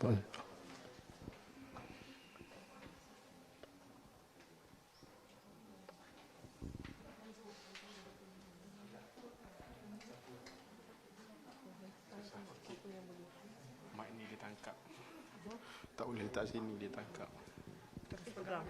Mic ni dia tangkap. Tak boleh letak sini, dia tangkap. Pegang.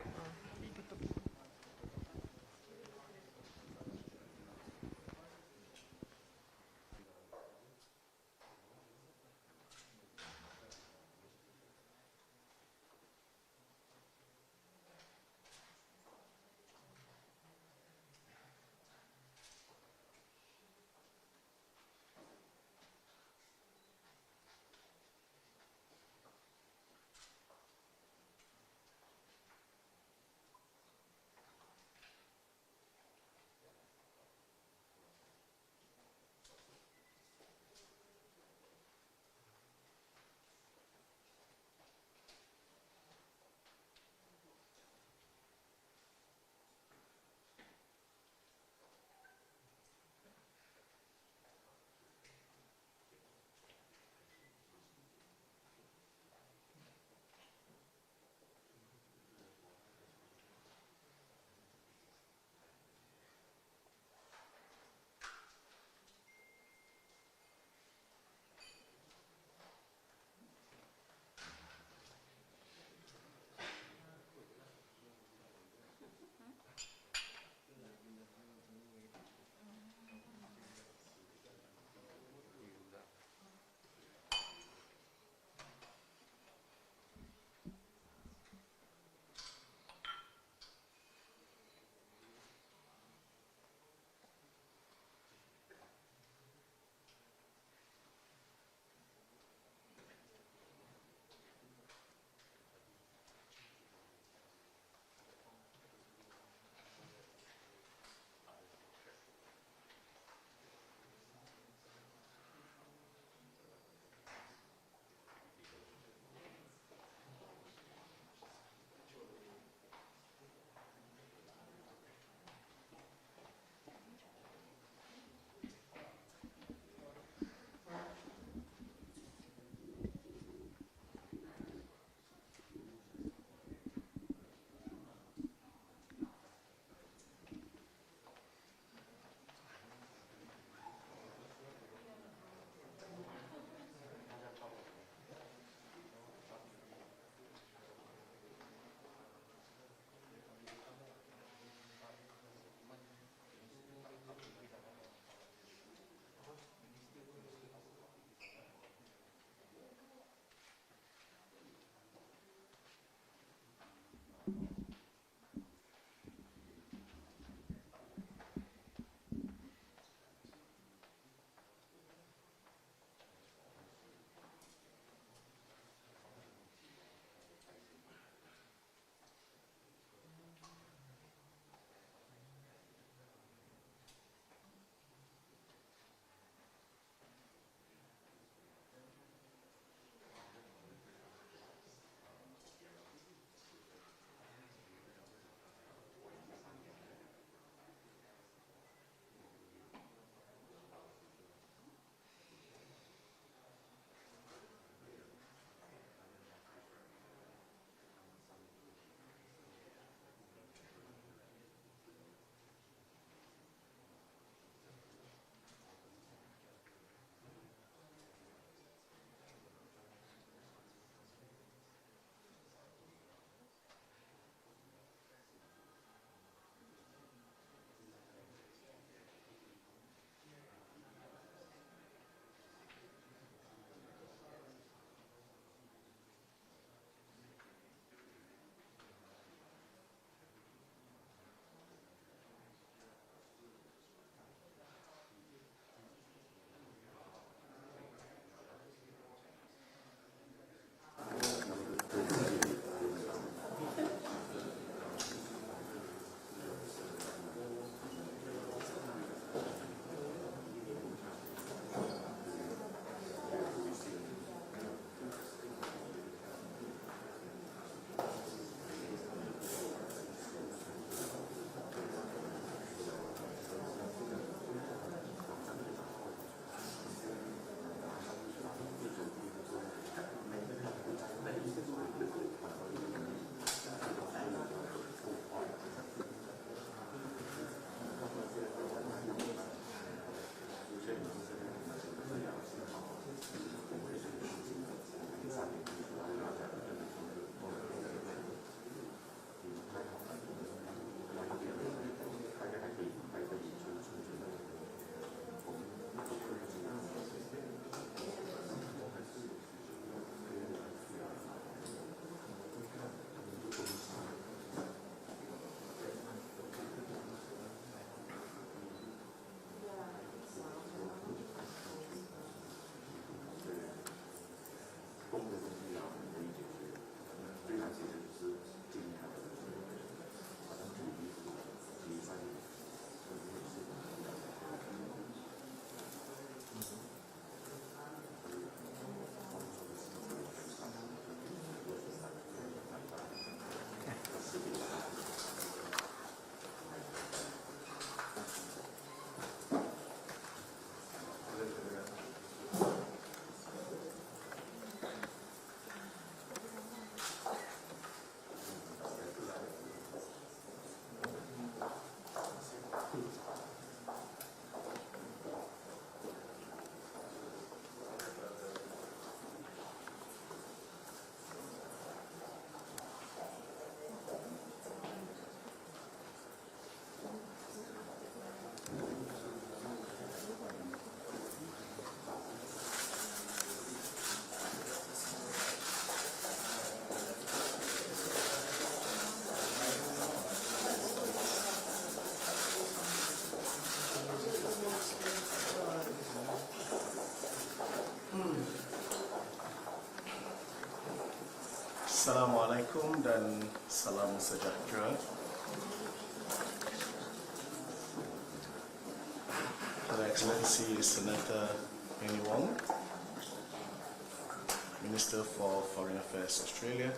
Assalamualaikum dan salam sejahtera. Her Excellency Senator Penny Wong, Minister for Foreign Affairs Australia,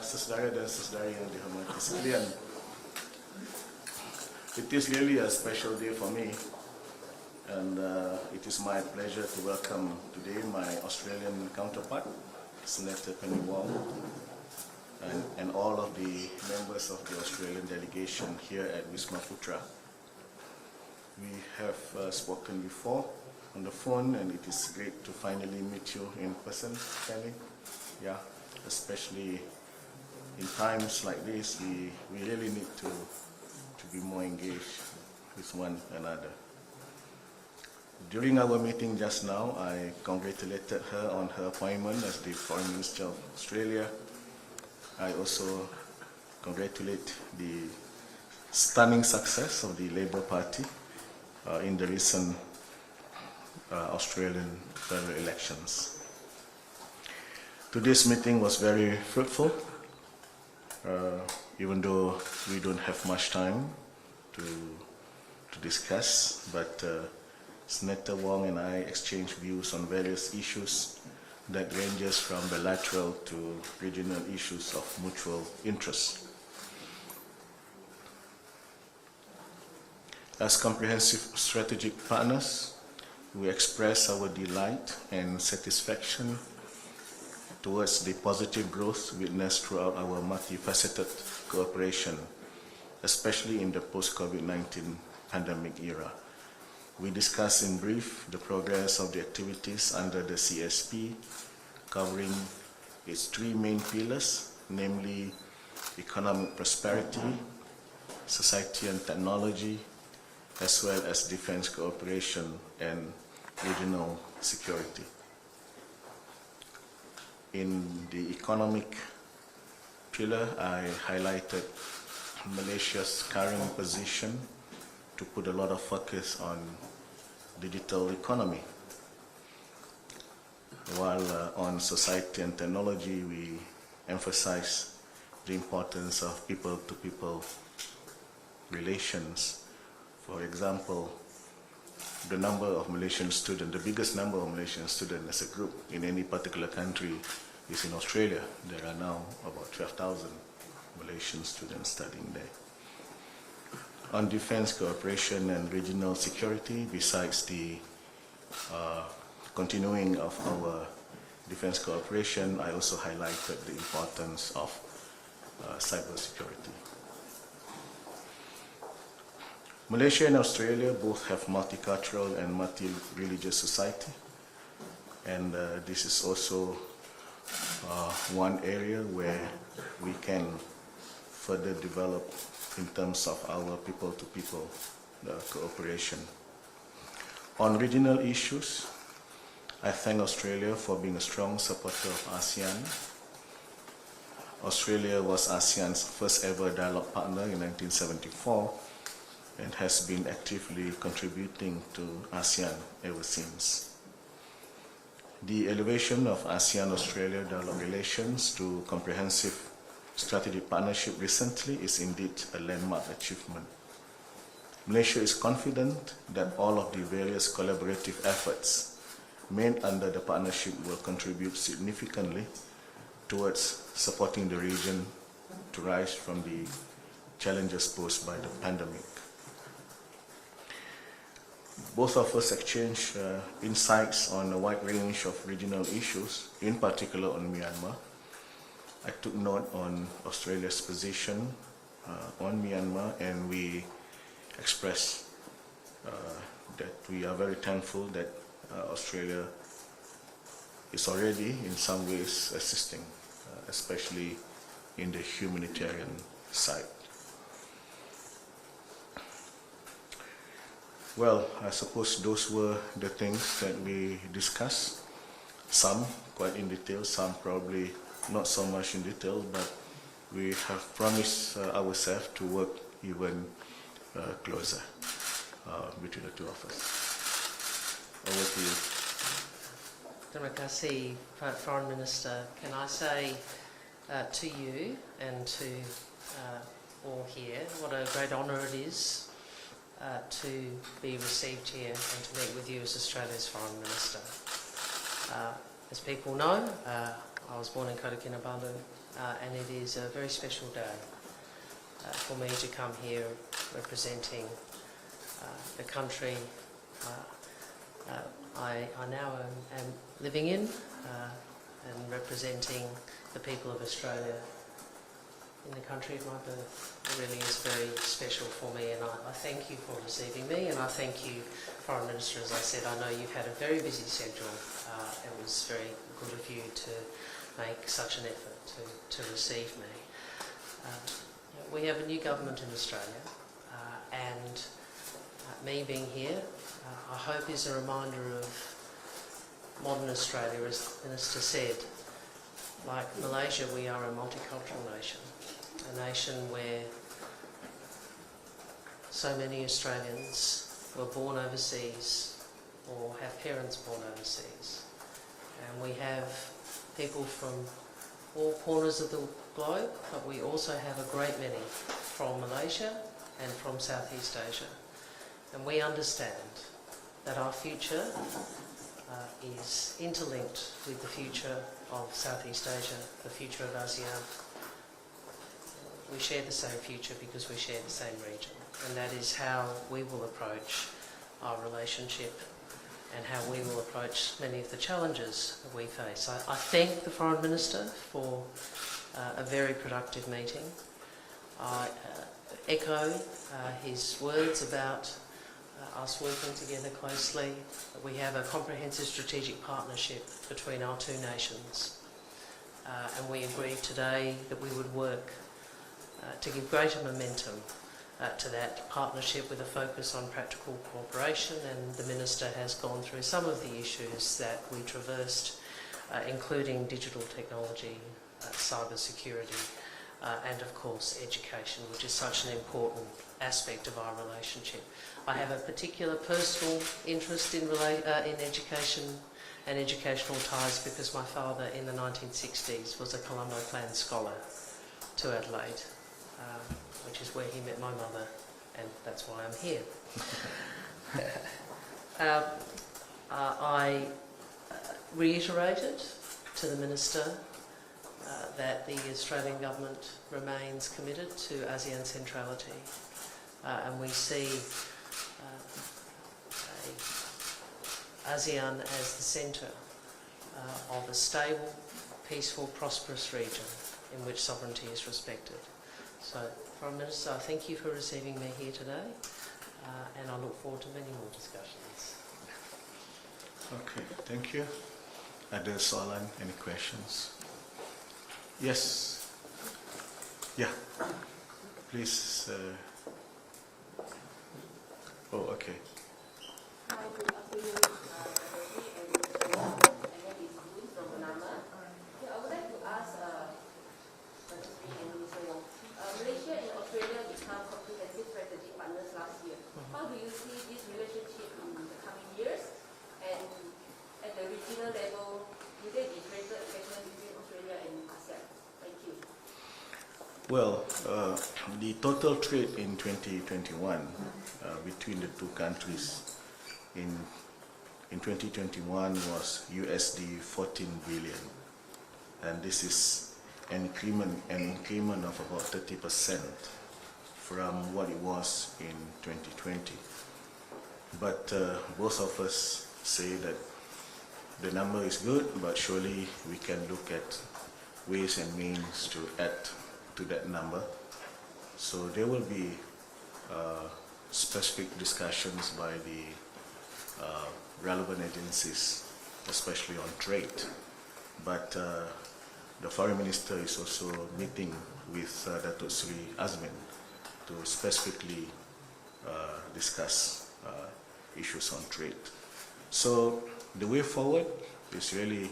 saudara dan saudari yang dihormati sekalian. It is really a special day for me, and it is my pleasure to welcome today my Australian counterpart, Senator Penny Wong, and all of the members of the Australian delegation here at Wisma Putra. We have spoken before on the phone, and it is great to finally meet you in person, Penny. Yeah, especially in times like this, we really need to be more engaged with one another. During our meeting just now, I congratulated her on her appointment as the Foreign Minister of Australia. I also congratulate the stunning success of the Labour Party in the recent Australian federal elections. Today's meeting was very fruitful. Even though we don't have much time to discuss, but Senator Wong and I exchanged views on various issues that ranges from bilateral to regional issues of mutual interest. As comprehensive strategic partners, we express our delight and satisfaction towards the positive growth witnessed throughout our multifaceted cooperation, especially in the post-COVID-19 pandemic era. We discuss in brief the progress of the activities under the CSP, covering its three main pillars, namely economic prosperity, society and technology, as well as defense cooperation and regional security. In the economic pillar, I highlighted Malaysia's current position to put a lot of focus on digital economy. While on society and technology, we emphasize the importance of people-to-people relations. For example, the number of Malaysian students, the biggest number of Malaysian students as a group in any particular country is in Australia. There are now about 12,000 Malaysian students studying there. On defense cooperation and regional security, besides the continuing of our defense cooperation, I also highlighted the importance of cybersecurity. Malaysia and Australia both have multicultural and multi-religious society, and this is also one area where we can further develop in terms of our people-to-people cooperation. On regional issues, I thank Australia for being a strong supporter of ASEAN. Australia was ASEAN's first ever dialogue partner in 1974 and has been actively contributing to ASEAN ever since. The elevation of ASEAN-Australia dialogue relations to comprehensive strategic partnership recently is indeed a landmark achievement. Malaysia is confident that all of the various collaborative efforts made under the partnership will contribute significantly towards supporting the region to rise from the challenges posed by the pandemic. Both of us exchanged insights on a wide range of regional issues, in particular on Myanmar. I took note on Australia's position on Myanmar, and we expressed that we are very thankful that Australia is already in some ways assisting, especially in the humanitarian side. Well, I suppose those were the things that we discussed, some quite in detail, some probably not so much in detail, but we have promised ourselves to work even closer. between the two of us. Over to you. Terima kasih, Foreign Minister. Can I say to you and to all here what a great honour it is to be received here and to meet with you as Australia's Foreign Minister. As people know, I was born in Kota Kinabalu and it is a very special day for me to come here representing the country I now am living in and representing the people of Australia in the country of my birth. It really is very special for me, and I thank you for receiving me, and I thank you, Foreign Minister. As I said, I know you've had a very busy schedule. It was very good of you to make such an effort to receive me. We have a new government in Australia, and me being here, I hope is a reminder of modern Australia, as the Minister said. Like Malaysia, we are a multicultural nation, a nation where so many Australians were born overseas or have parents born overseas. And we have people from all corners of the globe, but we also have a great many from Malaysia and from Southeast Asia. And we understand that our future is interlinked with the future of Southeast Asia, the future of ASEAN. We share the same future because we share the same region, and that is how we will approach our relationship and how we will approach many of the challenges that we face. I thank the Foreign Minister for a very productive meeting. I echo his words about us working together closely. We have a comprehensive strategic partnership between our two nations, and we agreed today that we would work to give greater momentum to that partnership with a focus on practical cooperation, and the Minister has gone through some of the issues that we traversed, including digital technology, cyber security, and of course education, which is such an important aspect of our relationship. I have a particular personal interest in education and educational ties because my father in the 1960s was a Colombo Plan scholar to Adelaide, which is where he met my mother, and that's why I'm here. I reiterated to the Minister that the Australian Government remains committed to ASEAN centrality, and we see ASEAN as the centre of a stable, peaceful, prosperous region in which sovereignty is respected. So, Foreign Minister, I thank you for receiving me here today, and I look forward to many more discussions. Okay, thank you. Ada soalan, any questions? Yes. Yeah. Please. Oh, okay. Hi, good afternoon. I would like to ask Malaysia and Australia become comprehensive strategic partners last year. How do you see this relationship in the coming years? And at the regional level, will there be greater engagement between Australia and ASEAN? Thank you. Well, the total trade in 2021 between the two countries in 2021 was USD 14 billion, and this is an increment of about 30% from what it was in 2020. But both of us say that the number is good, but surely we can look at ways and means to add to that number. So there will be specific discussions by the relevant agencies, especially on trade. But the Foreign Minister is also meeting with Datuk Sri Azmin to specifically discuss issues on trade. So the way forward is really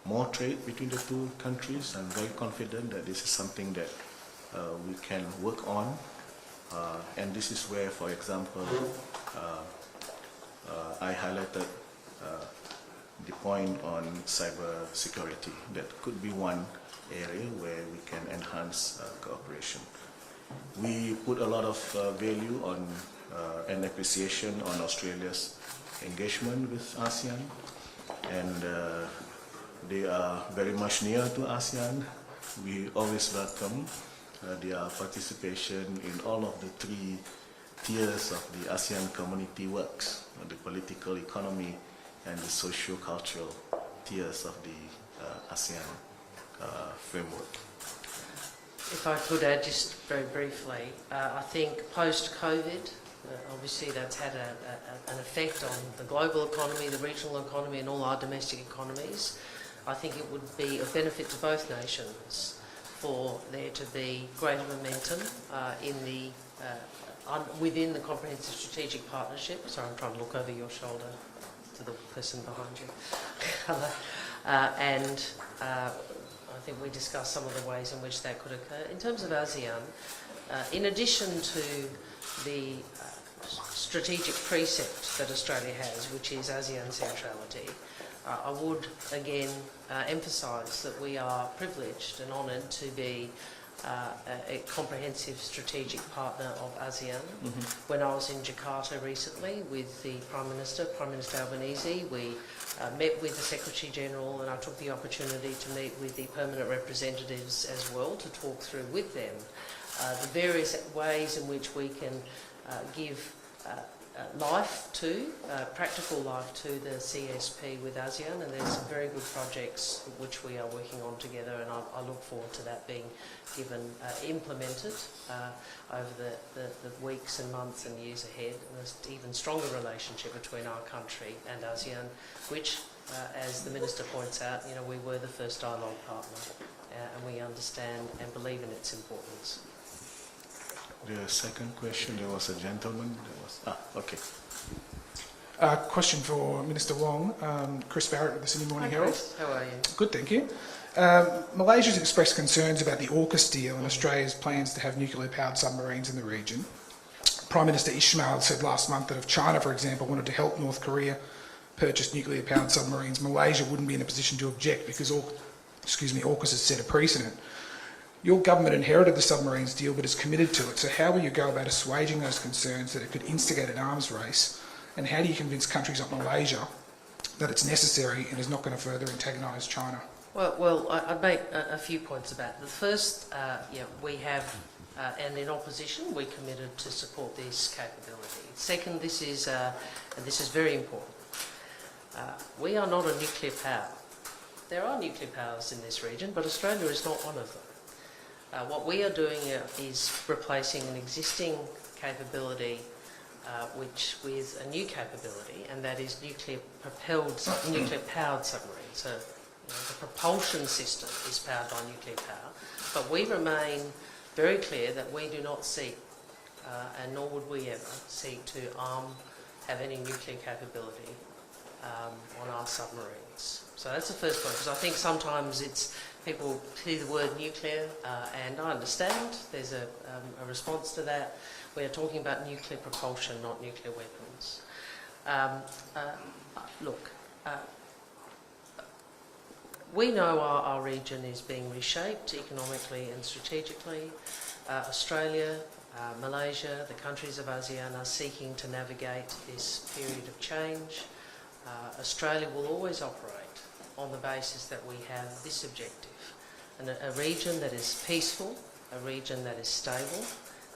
more trade between the two countries. I'm very confident that this is something that we can work on And this is where, for example, I highlighted the point on cyber security. That could be one area where we can enhance cooperation. We put a lot of value on and appreciation on Australia's engagement with ASEAN, and they are very much near to ASEAN. We always welcome their participation in all of the three tiers of the ASEAN community works, the political, economy, and the socio-cultural tiers of the ASEAN framework. If I could add just very briefly, I think post-COVID, obviously that's had an effect on the global economy, the regional economy and all our domestic economies. I think it would be of benefit to both nations for there to be greater momentum within the Comprehensive Strategic Partnership. Sorry, I'm trying to look over your shoulder to the person behind you. I think we discussed some of the ways in which that could occur. In terms of ASEAN, in addition to the strategic precept that Australia has, which is ASEAN centrality, I would again emphasise that we are privileged and honoured to be a comprehensive strategic partner of ASEAN. When I was in Jakarta recently with the Prime Minister Albanese, we met with the Secretary General, and I took the opportunity to meet with the permanent representatives as well to talk through with them the various ways in which we can give practical life to the CSP with ASEAN, and there's some very good projects which we are working on together, and I look forward to that being implemented over the weeks and months and years ahead, and an even stronger relationship between our country and ASEAN, which, as the Minister points out, we were the first dialogue partner, and we understand and believe in its importance. The second question, there was a gentleman. Okay. Question for Minister Wong. Chris Barrett with the Sydney Morning Herald. Chris, how are you? Good, thank you. Malaysia's expressed concerns about the AUKUS deal and Australia's plans to have nuclear-powered submarines in the region. Prime Minister Ismail said last month that if China, for example, wanted to help North Korea purchase nuclear-powered submarines, Malaysia wouldn't be in a position to object because AUKUS has set a precedent. Your government inherited the submarines deal but is committed to it, so how will you go about assuaging those concerns that it could instigate an arms race, and how do you convince countries like Malaysia that it's necessary and is not going to further antagonise China? Well, I'd make a few points about it. The first, we have, and in opposition, we committed to support this capability. Second, this is very important. We are not a nuclear power. There are nuclear powers in this region, but Australia is not one of them. What we are doing is replacing an existing capability with a new capability, and that is nuclear-powered submarines. So the propulsion system is powered by nuclear power, but we remain very clear that we do not seek, and nor would we ever seek to have any nuclear capability on our submarines. So that's the first point, because I think sometimes people hear the word nuclear, and I understand there's a response to that. We are talking about nuclear propulsion, not nuclear weapons. We know our region is being reshaped economically and strategically. Australia, Malaysia, the countries of ASEAN are seeking to navigate this period of change. Australia will always operate on the basis that we have this objective, and a region that is peaceful, a region that is stable,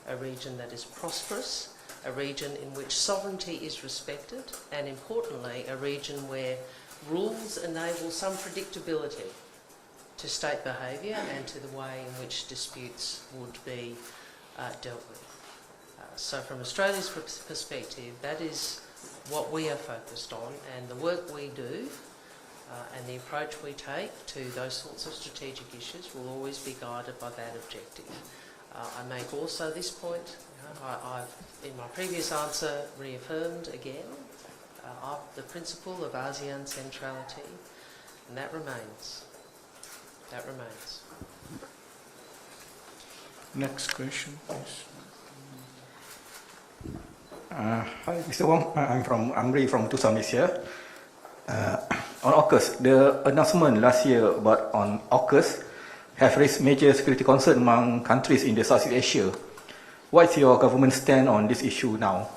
a region that is prosperous, a region in which sovereignty is respected, and importantly, a region where rules enable some predictability to state behaviour and to the way in which disputes would be dealt with. So from Australia's perspective, that is what we are focused on, and the work we do and the approach we take to those sorts of strategic issues will always be guided by that objective. I make also this point, I've in my previous answer reaffirmed again the principle of ASEAN centrality, and that remains. That remains. Next question, please. Hi, Mr. Wong. I'm Ray from Tucson, Malaysia. On AUKUS, the announcement last year on AUKUS have raised major security concern among countries in the Southeast Asia. What's your government stand on this issue now?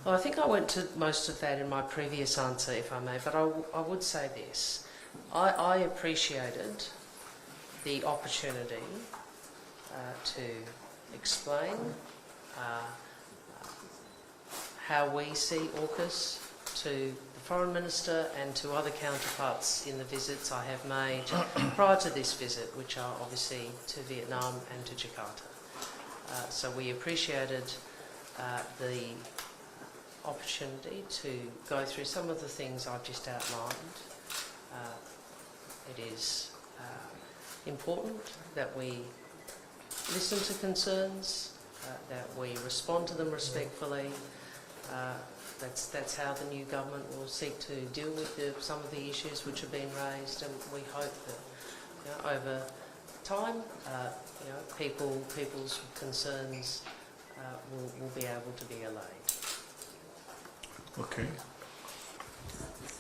Well, I think I went to most of that in my previous answer, if I may, but I would say this. I appreciated the opportunity to explain how we see AUKUS to the Foreign Minister and to other counterparts in the visits I have made prior to this visit, which are obviously to Vietnam and to Jakarta. So we appreciated the opportunity to go through some of the things I've just outlined. It is important that we listen to concerns, that we respond to them respectfully. That's how the new government will seek to deal with some of the issues which have been raised, and we hope that over time, people's concerns will be able to be allayed. Okay.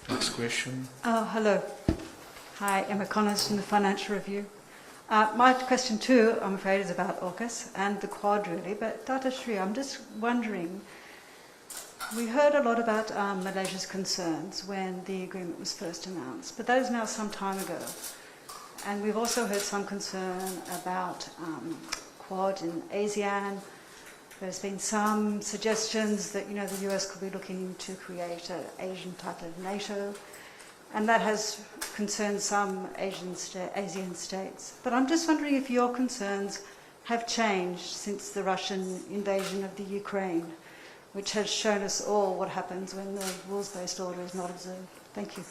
Next question. Hello. Hi, Emma Connors from the Financial Review. My question too, I'm afraid, is about AUKUS and the Quad really, but Dr. Sri, I'm just wondering, we heard a lot about Malaysia's concerns when the agreement was first announced, but that is now some time ago. And we've also heard some concern about Quad in ASEAN. There's been some suggestions that, the US could be looking to create an Asian type of NATO, and that has concerned some Asian states. But I'm just wondering if your concerns have changed since the Russian invasion of the Ukraine, which has shown us all what happens when the rules-based order is not observed. Thank you.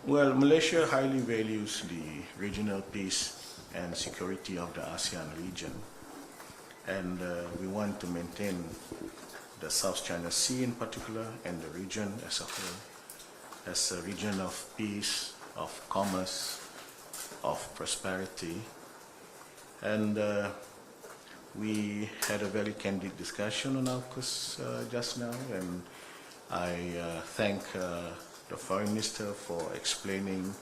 Well, Malaysia highly values the regional peace and security of the ASEAN region. And we want to maintain the South China Sea in particular and the region as a whole as a region of peace, of commerce, of prosperity. And we had a very candid discussion on AUKUS just now, and I thank the Foreign Minister for explaining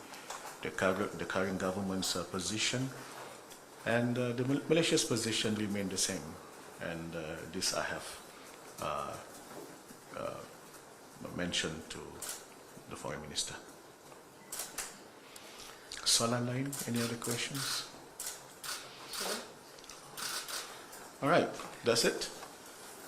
the current government's position. And Malaysia's position remained the same, and this I have mentioned to the Foreign Minister. Soalan lain, any other questions? All right, that's it?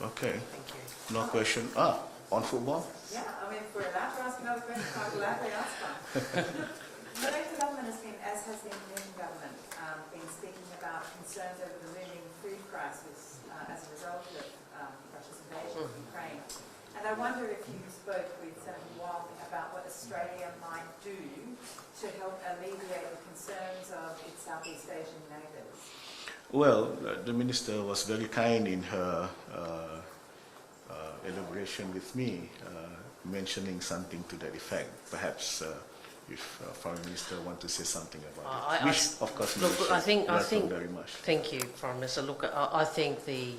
Okay. Thank you. No question. On football? Yeah, if we're allowed to ask another question, I'll gladly ask one. The Malaysian government has been, as has the Indonesian government, been speaking about concerns over the looming food crisis as a result of Russia's invasion of Ukraine. And I wonder if you spoke with Senator Wong about what Australia might do to help alleviate the concerns of its Southeast Asian neighbours. Well, the Minister was very kind in her elaboration with me, mentioning something to that effect. Perhaps if Foreign Minister want to say something about it, which of course look, I think very much. Thank you, Foreign Minister. Look, I think the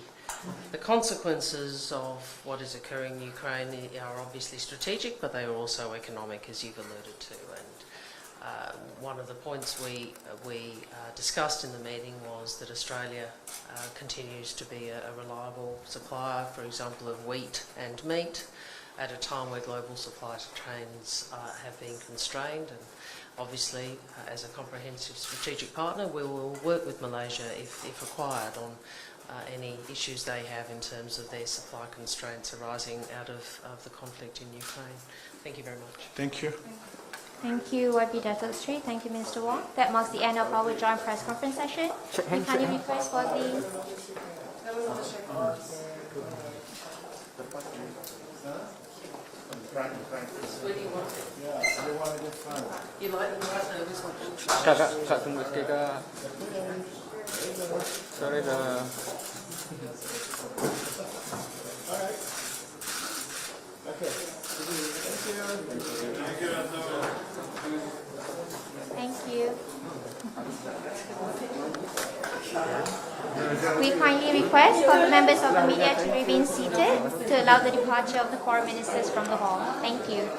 consequences of what is occurring in Ukraine are obviously strategic, but they are also economic, as you've alluded to. And one of the points we discussed in the meeting was that Australia continues to be a reliable supplier, for example, of wheat and meat, at a time where global supply chains have been constrained. And obviously, as a comprehensive strategic partner, we will work with Malaysia, if required, on any issues they have in terms of their supply constraints arising out of the conflict in Ukraine. Thank you very much. Thank you. Thank you, YB Dato' Sri. Thank you, Minister Wong. That marks the end of our joint press conference session. We kindly request for the... Kak tunggu sikit kak. Sorry dah. Thank you. We kindly request request for the members of the media to remain seated to allow the departure of the foreign ministers from the hall. Thank you.